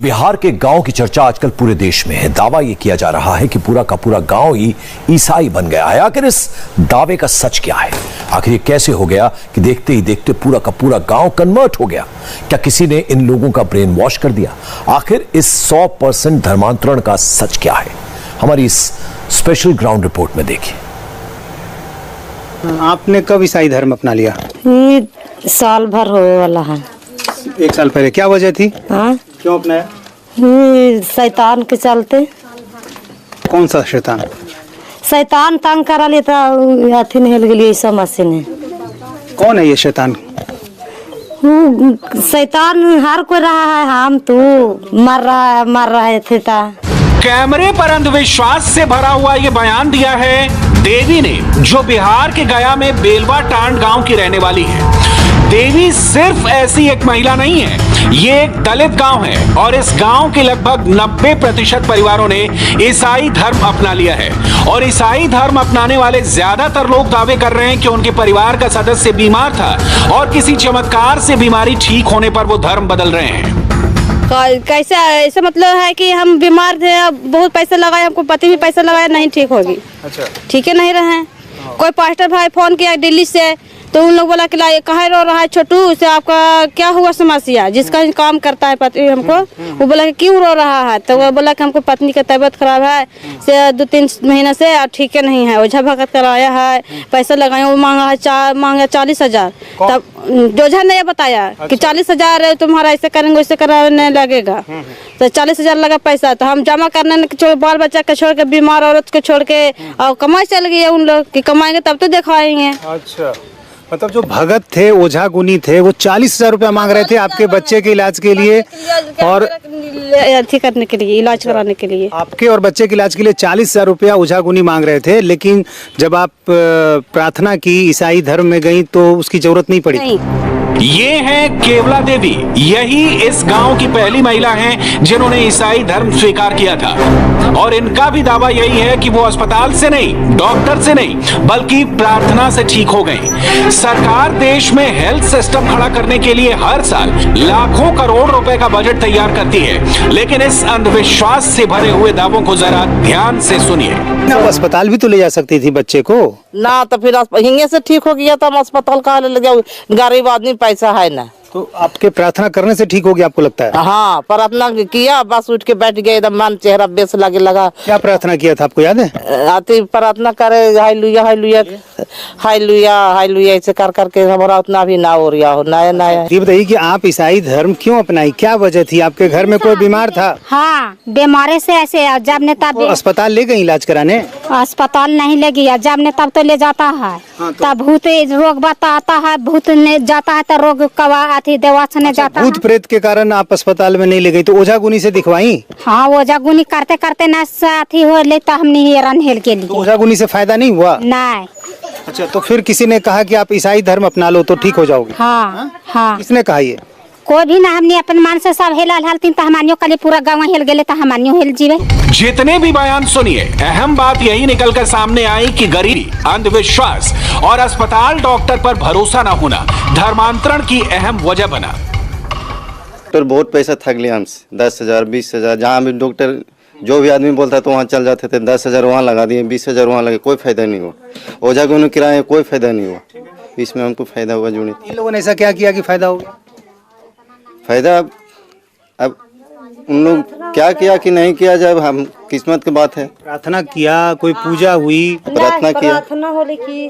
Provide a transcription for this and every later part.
बिहार के गांव की चर्चा आजकल पूरे देश में है। दावा यह किया जा रहा है कि पूरा का पूरा गांव ही ईसाई बन गया है। आखिर इस दावे का सच क्या है? आखिर ये कैसे हो गया कि देखते ही देखते पूरा का पूरा गांव कन्वर्ट हो गया? क्या किसी ने इन लोगों का ब्रेन वॉश कर दिया? आखिर इस 100% धर्मांतरण का सच क्या है? हमारी इस स्पेशल ग्राउंड रिपोर्ट में देखिए। आपने कब ईसाई धर्म अपना लिया? साल भर होने वाला है। 1 साल पहले। क्या वजह थी? हाँ, क्यों अपनाया? शैतान के चलते। कौन सा शैतान? शैतान तंग करा लेता अथी नहीं हिल गई सब मशीन है। कौन है ये शैतान? शैतान हर कोई रहा है, हम तो मर रहे थे। कैमरे पर अंधविश्वास से भरा हुआ ये बयान दिया है देवी ने, जो बिहार के गया में बेलवा टांड गांव की रहने वाली है। देवी सिर्फ ऐसी एक महिला नहीं है, ये एक दलित गांव है और इस गांव के लगभग 90% परिवारों ने ईसाई धर्म अपना लिया है। और ईसाई धर्म अपनाने वाले ज्यादातर लोग दावे कर रहे हैं कि उनके परिवार का सदस्य बीमार था और किसी चमत्कार से बीमारी ठीक होने पर वो धर्म बदल रहे हैं। कैसा ऐसा मतलब है कि हम बीमार थे, बहुत पैसा लगाए, हमको पति भी पैसा लगाया, नहीं ठीक होगी। अच्छा, ठीक है, नहीं रहे। कोई पास्टर भाई फोन किया दिल्ली से, तो उन लोग बोला कि कहाँ रो रहा है छोटू, से आपका क्या हुआ समस्या? जिसका काम करता है पति हमको, वो बोला कि क्यों रो रहा है? तो वो बोला कि हमको पत्नी का तबीयत खराब है से 2-3 महीने से ठीक है नहीं है, ओझा भगत कराया है, पैसा लगाया, वो मांगा 40,000। तब ओझा ने बताया कि 40,000 तुम्हारा ऐसे करेंगे वैसे कराने लगेगा। तो 40,000 लगा पैसा, तो हम जमा करने बाल बच्चा को छोड़ के, बीमार औरत को छोड़ के और कमाई चल गई है उन लोग कि कमाएंगे तब तो दिखाएंगे। अच्छा, मतलब जो भगत थे, ओझा गुनी थे, वो 40,000 रुपया मांग रहे थे आपके बच्चे के इलाज के लिए और अथी करने के लिए, इलाज कराने के लिए। आपके और बच्चे के इलाज के लिए 40,000 रुपया ओझा गुनी मांग रहे थे। लेकिन जब आप प्रार्थना की, ईसाई धर्म में गई, तो उसकी जरूरत नहीं पड़ी। नहीं। ये हैं केवला देवी। यही इस गांव की पहली महिला हैं जिन्होंने ईसाई धर्म स्वीकार किया था। और इनका भी दावा यही है कि वो अस्पताल से नहीं, डॉक्टर से नहीं, बल्कि प्रार्थना से ठीक हो गए। सरकार देश में हेल्थ सिस्टम खड़ा करने के लिए हर साल लाखों करोड़ रुपए का बजट तैयार करती है, लेकिन इस अंधविश्वास से भरे हुए दावों को जरा ध्यान से सुनिए। अस्पताल भी तो ले जा सकती थी बच्चे को ना, तो फिर हिंगे से ठीक हो गया तो हम अस्पताल कहाँ ले जाओ? गरीब आदमी पैसा है ना। तो आपके प्रार्थना करने से ठीक हो गया आपको लगता है? हाँ, प्रार्थना किया, बस उठ के बैठ गए, एकदम मन चेहरा बेस लगा। क्या प्रार्थना किया था आपको याद है? आती प्रार्थना करे, हालेलुया हालेलुया हालेलुया हालेलुया, ऐसे कर करके हमारा उतना भी ना हो रहा हो। नया ये बताइए कि आप ईसाई धर्म क्यों अपनाई? क्या वजह थी? आपके घर में कोई बीमार था? हाँ, बीमारी से ऐसे जब ने तब अस्पताल ले गई इलाज कराने? अस्पताल नहीं ले गया, जब ने तब तो ले जाता है। तब भूत रोग बताता है, भूत ने जाता है तो रोग कवा देवासने जाता है। भूत प्रेत के कारण आप अस्पताल में नहीं ले गई, तो ओझा गुनी से दिखवाई? हाँ, ओझा गुनी करते करते ना साथी हो लेता हमने हेरन हेल के लिए। तो ओझा गुनी से फायदा नहीं हुआ? नहीं। अच्छा, तो फिर किसी ने कहा कि आप ईसाई धर्म अपना लो तो ठीक हो जाओगे? हाँ हाँ। किसने कहा ये? कोई भी ना, हमने अपन मन से सब हेलती तो हमानियों के लिए पूरा गाँव हिल गए तो हमानियों हिल जीवे। जितने भी बयान सुनिए, अहम बात यही निकलकर सामने आई कि गरीबी, अंधविश्वास और अस्पताल डॉक्टर पर भरोसा न होना धर्मांतरण की अहम वजह बना। डॉक्टर बहुत पैसा ठग लिया हमसे, 10,000 20,000, जहाँ भी डॉक्टर जो भी आदमी बोलता तो वहाँ चल जाते थे। 10,000 वहाँ लगा दिए, 20,000 वहाँ लगे, कोई फायदा नहीं हुआ। ओझा गुनी किराए कोई फायदा नहीं हुआ, इसमें हमको फायदा हुआ। जुड़ी इन लोगों ने ऐसा क्या किया कि फायदा हो गया? फायदा अब उन लोग क्या किया कि नहीं किया, जब हम किस्मत की बात है। प्रार्थना किया, कोई पूजा हुई? प्रार्थना किया। प्रार्थना होली की।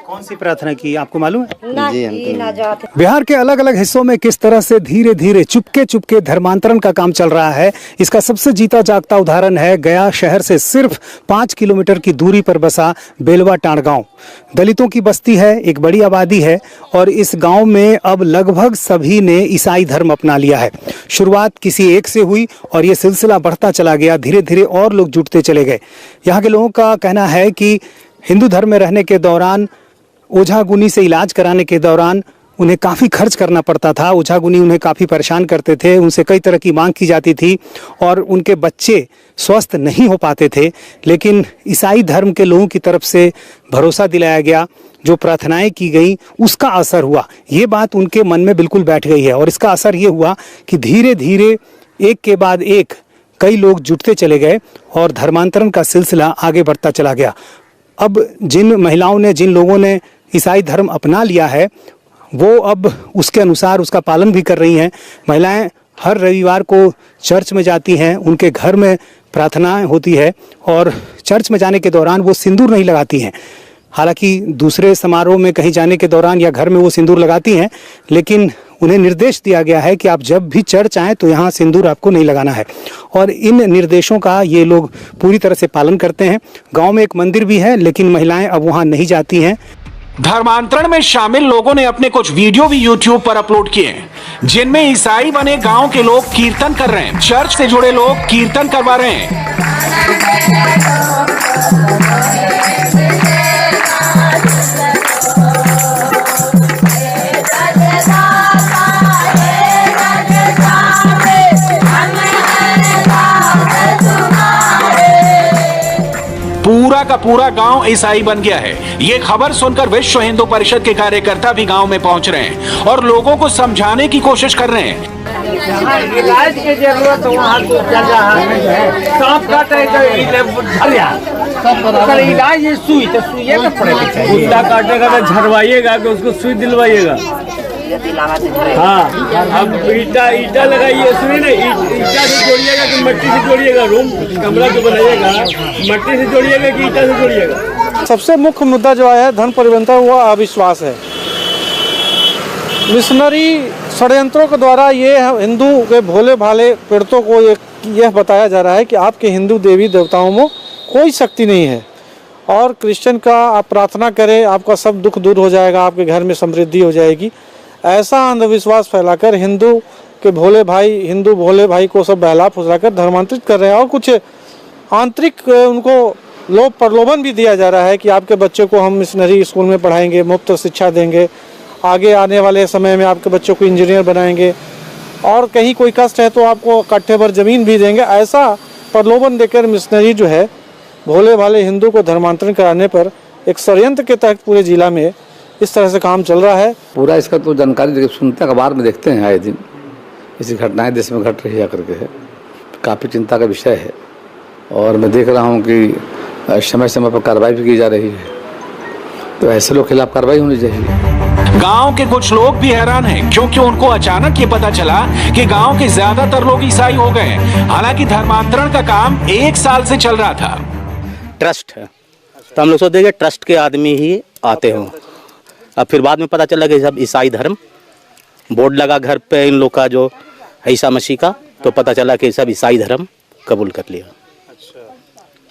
कौन सी प्रार्थना की आपको मालूम है? जी, हमको बिहार के अलग अलग हिस्सों में किस तरह से धीरे धीरे चुपके धर्मांतरण का काम चल रहा है, इसका सबसे जीता जागता उदाहरण है गया शहर से सिर्फ 5 किलोमीटर की दूरी पर बसा बेलवा टांड गांव। दलितों की बस्ती है, एक बड़ी आबादी है और इस गांव में अब लगभग सभी ने ईसाई धर्म अपना लिया है। शुरुआत किसी एक से हुई और ये सिलसिला बढ़ता चला गया, धीरे धीरे और लोग जुटते चले गए। यहाँ के लोगों का कहना है कि हिंदू धर्म में रहने के दौरान, ओझा गुनी से इलाज कराने के दौरान उन्हें काफ़ी खर्च करना पड़ता था। ओझा गुनी उन्हें काफ़ी परेशान करते थे, उनसे कई तरह की मांग की जाती थी और उनके बच्चे स्वस्थ नहीं हो पाते थे। लेकिन ईसाई धर्म के लोगों की तरफ से भरोसा दिलाया गया, जो प्रार्थनाएं की गई उसका असर हुआ। ये बात उनके मन में बिल्कुल बैठ गई है और इसका असर ये हुआ कि धीरे धीरे एक के बाद एक कई लोग जुटते चले गए और धर्मांतरण का सिलसिला आगे बढ़ता चला गया। अब जिन महिलाओं ने, जिन लोगों ने ईसाई धर्म अपना लिया है, वो अब उसके अनुसार उसका पालन भी कर रही हैं। महिलाएं हर रविवार को चर्च में जाती हैं, उनके घर में प्रार्थनाएं होती है और चर्च में जाने के दौरान वो सिंदूर नहीं लगाती हैं। हालांकि दूसरे समारोह में कहीं जाने के दौरान या घर में वो सिंदूर लगाती हैं, लेकिन उन्हें निर्देश दिया गया है कि आप जब भी चर्च आएँ तो यहाँ सिंदूर आपको नहीं लगाना है। और इन निर्देशों का ये लोग पूरी तरह से पालन करते हैं। गांव में एक मंदिर भी है, लेकिन महिलाएं अब वहाँ नहीं जाती हैं। धर्मांतरण में शामिल लोगों ने अपने कुछ वीडियो भी YouTube पर अपलोड किए हैं, जिनमें ईसाई बने गांव के लोग कीर्तन कर रहे हैं। चर्च से जुड़े लोग कीर्तन करवा रहे हैं। पूरा का पूरा गांव ईसाई बन गया है। ये खबर सुनकर विश्व हिंदू परिषद के कार्यकर्ता भी गांव में पहुंच रहे हैं और लोगों को समझाने की कोशिश कर रहे हैं। इलाज की जरूरत वहाँ तो चल रहा है, सांप काटे तो इलाज सुई तो सुई का पड़ेगा, कुत्ता काटेगा तो झड़वाइएगा कि उसको सुई दिलवाइएगा। हाँ, अब ईटा लगाइए, उसमें ना ईटा से जोड़िएगा कि मट्टी से जोड़िएगा, रूम कमरा जो बनाइएगा मट्टी से जोड़िएगा कि ईटा से जोड़िएगा। सबसे मुख्य मुद्दा जो है धन परिवर्तन, वो अविश्वास है। मिशनरी षड्यंत्रों के द्वारा ये हिंदू के भोले भाले पीड़ितों को यह बताया जा रहा है कि आपके हिंदू देवी देवताओं में कोई शक्ति नहीं है और क्रिश्चियन का आप प्रार्थना करें, आपका सब दुख दूर हो जाएगा, आपके घर में समृद्धि हो जाएगी। ऐसा अंधविश्वास फैलाकर हिंदू के भोले भाई, हिंदू भोले भाई को सब बहला फुसलाकर धर्मांतरित कर रहे हैं और कुछ आंतरिक उनको प्रलोभन भी दिया जा रहा है कि आपके बच्चे को हम मिशनरी स्कूल में पढ़ाएंगे, मुफ्त शिक्षा देंगे, आगे आने वाले समय में आपके बच्चों को इंजीनियर बनाएंगे और कहीं कोई कष्ट है तो आपको कट्ठे भर ज़मीन भी देंगे। ऐसा प्रलोभन देकर मिशनरी जो है भोले भाले हिंदू को धर्मांतरण कराने पर एक षड्यंत्र के तहत पूरे जिला में इस तरह से काम चल रहा है। पूरा इसका तो जानकारी सुनते हैं, अखबार में देखते हैं, आए दिन ऐसी घटनाएं देश में घट रही है करके है, काफ़ी चिंता का विषय है और मैं देख रहा हूं कि समय समय पर कार्रवाई भी की जा रही है, तो ऐसे लोग खिलाफ कार्रवाई होनी चाहिए। गांव के कुछ लोग भी हैरान हैं क्योंकि उनको अचानक ये पता चला कि गांव के ज्यादातर लोग ईसाई हो गए। हालांकि धर्मांतरण का काम 1 साल से चल रहा था। ट्रस्ट है तो हम लोग सोचते हैं ट्रस्ट के आदमी ही आते हों। अब फिर बाद में पता चला कि सब ईसाई धर्म, बोर्ड लगा घर पे इन लोग का जो ईसा मसीह का, तो पता चला कि सब ईसाई धर्म कबूल कर लिया। अच्छा,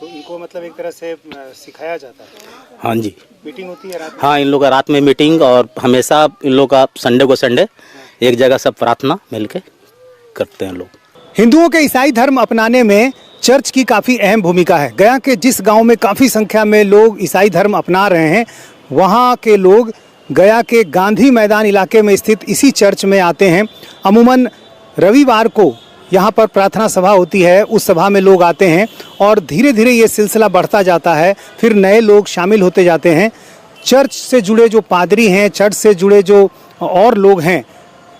तो इनको मतलब एक तरह से सिखाया जाता है? हाँ जी, मीटिंग होती है रात में? हाँ, इन लोग का रात में मीटिंग और हमेशा इन लोग का संडे को संडे एक जगह सब प्रार्थना मिलके करते हैं लोग। हिंदुओं के ईसाई धर्म अपनाने में चर्च की काफ़ी अहम भूमिका है। गया के जिस गांव में काफ़ी संख्या में लोग ईसाई धर्म अपना रहे हैं, वहां के लोग गया के गांधी मैदान इलाके में स्थित इसी चर्च में आते हैं। अमूमन रविवार को यहाँ पर प्रार्थना सभा होती है, उस सभा में लोग आते हैं और धीरे धीरे ये सिलसिला बढ़ता जाता है। फिर नए लोग शामिल होते जाते हैं। चर्च से जुड़े जो पादरी हैं, चर्च से जुड़े जो और लोग हैं,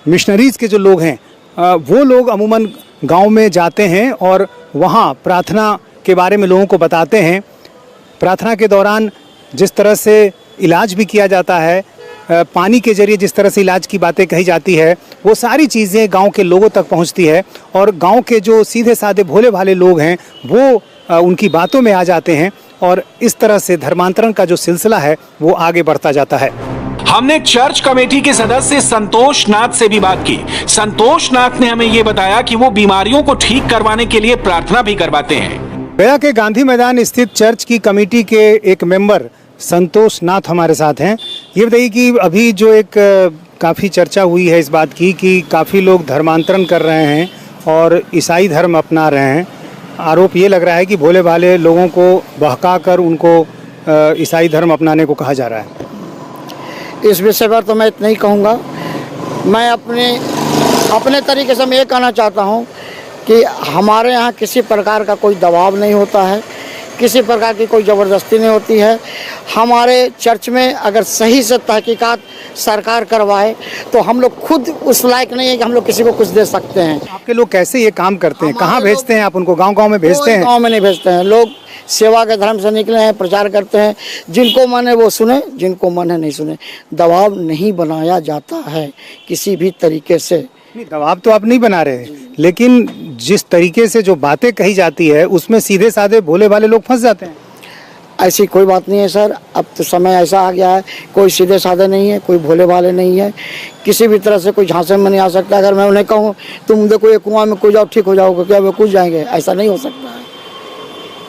मिशनरीज़ के जो लोग हैं, वो लोग अमूमन गांव में जाते हैं और वहाँ प्रार्थना के बारे में लोगों को बताते हैं। प्रार्थना के दौरान जिस तरह से इलाज भी किया जाता है, पानी के जरिए जिस तरह से इलाज की बातें कही जाती है, वो सारी चीज़ें गांव के लोगों तक पहुंचती है और गांव के जो सीधे साधे भोले भाले लोग हैं वो उनकी बातों में आ जाते हैं और इस तरह से धर्मांतरण का जो सिलसिला है वो आगे बढ़ता जाता है। हमने चर्च कमेटी के सदस्य संतोष नाथ से भी बात की। संतोष नाथ ने हमें ये बताया कि वो बीमारियों को ठीक करवाने के लिए प्रार्थना भी करवाते हैं। गया के गांधी मैदान स्थित चर्च की कमेटी के एक मेंबर संतोष नाथ हमारे साथ हैं। ये बताइए कि अभी जो एक काफ़ी चर्चा हुई है इस बात की कि काफ़ी लोग धर्मांतरण कर रहे हैं और ईसाई धर्म अपना रहे हैं। आरोप ये लग रहा है कि भोले भाले लोगों को बहका कर उनको ईसाई धर्म अपनाने को कहा जा रहा है। इस विषय पर तो मैं इतना ही कहूँगा। मैं अपने तरीके से मैं ये कहना चाहता हूँ कि हमारे यहाँ किसी प्रकार का कोई दबाव नहीं होता है, किसी प्रकार की कोई ज़बरदस्ती नहीं होती है। हमारे चर्च में अगर सही से तहकीकात सरकार करवाए, तो हम लोग खुद उस लायक नहीं है कि हम लोग किसी को कुछ दे सकते हैं। आपके लोग कैसे ये काम करते हैं? कहाँ भेजते हैं आप उनको? गांव-गांव में भेजते हैं? गाँव में नहीं भेजते हैं। लोग सेवा के धर्म से निकले हैं, प्रचार करते हैं। जिनको मन है वो सुने, जिनको मन है नहीं सुने। दबाव नहीं बनाया जाता है किसी भी तरीके से। नहीं, दबाव तो आप नहीं बना रहे, लेकिन जिस तरीके से जो बातें कही जाती है उसमें सीधे साधे भोले भाले लोग फंस जाते हैं। ऐसी कोई बात नहीं है सर, अब तो समय ऐसा आ गया है, कोई सीधे साधे नहीं है, कोई भोले भाले नहीं है। किसी भी तरह से कोई झांसे में नहीं आ सकता। अगर मैं उन्हें कहूँ तुम देखो ये कुआं में कूद जाओ ठीक हो जाओगे, क्या वो कूद जाएंगे? ऐसा नहीं हो सकता है।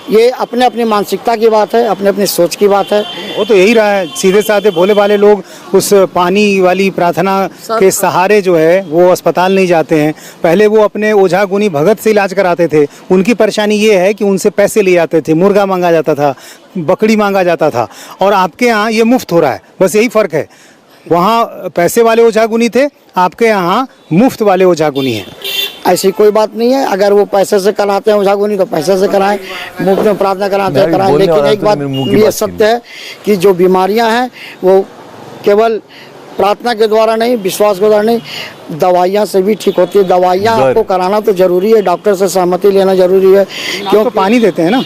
ये अपने अपनी मानसिकता की बात है, अपने अपनी सोच की बात है। वो तो यही रहा है, सीधे साधे भोले भाले लोग उस पानी वाली प्रार्थना के सहारे जो है वो अस्पताल नहीं जाते हैं। पहले वो अपने ओझा गुनी भगत से इलाज कराते थे। उनकी परेशानी ये है कि उनसे पैसे लिए जाते थे, मुर्गा मांगा जाता था, बकरी मांगा जाता था, और आपके यहाँ ये मुफ्त हो रहा है। बस यही फ़र्क है, वहाँ पैसे वाले ओझा गुनी थे, आपके यहाँ मुफ्त वाले ओझा गुनी हैं। ऐसी कोई बात नहीं है। अगर वो पैसे से कराते हैं ओझागुनी तो पैसे से कराएं, मुफ्त में प्रार्थना कराते हैं कराएं। लेकिन एक बात ये सत्य है कि जो बीमारियां हैं वो केवल प्रार्थना के द्वारा नहीं, विश्वास के द्वारा नहीं, दवाइयाँ से भी ठीक होती है। दवाइयाँ आपको कराना तो जरूरी है, डॉक्टर से सहमति लेना जरूरी है। क्यों पानी देते हैं ना?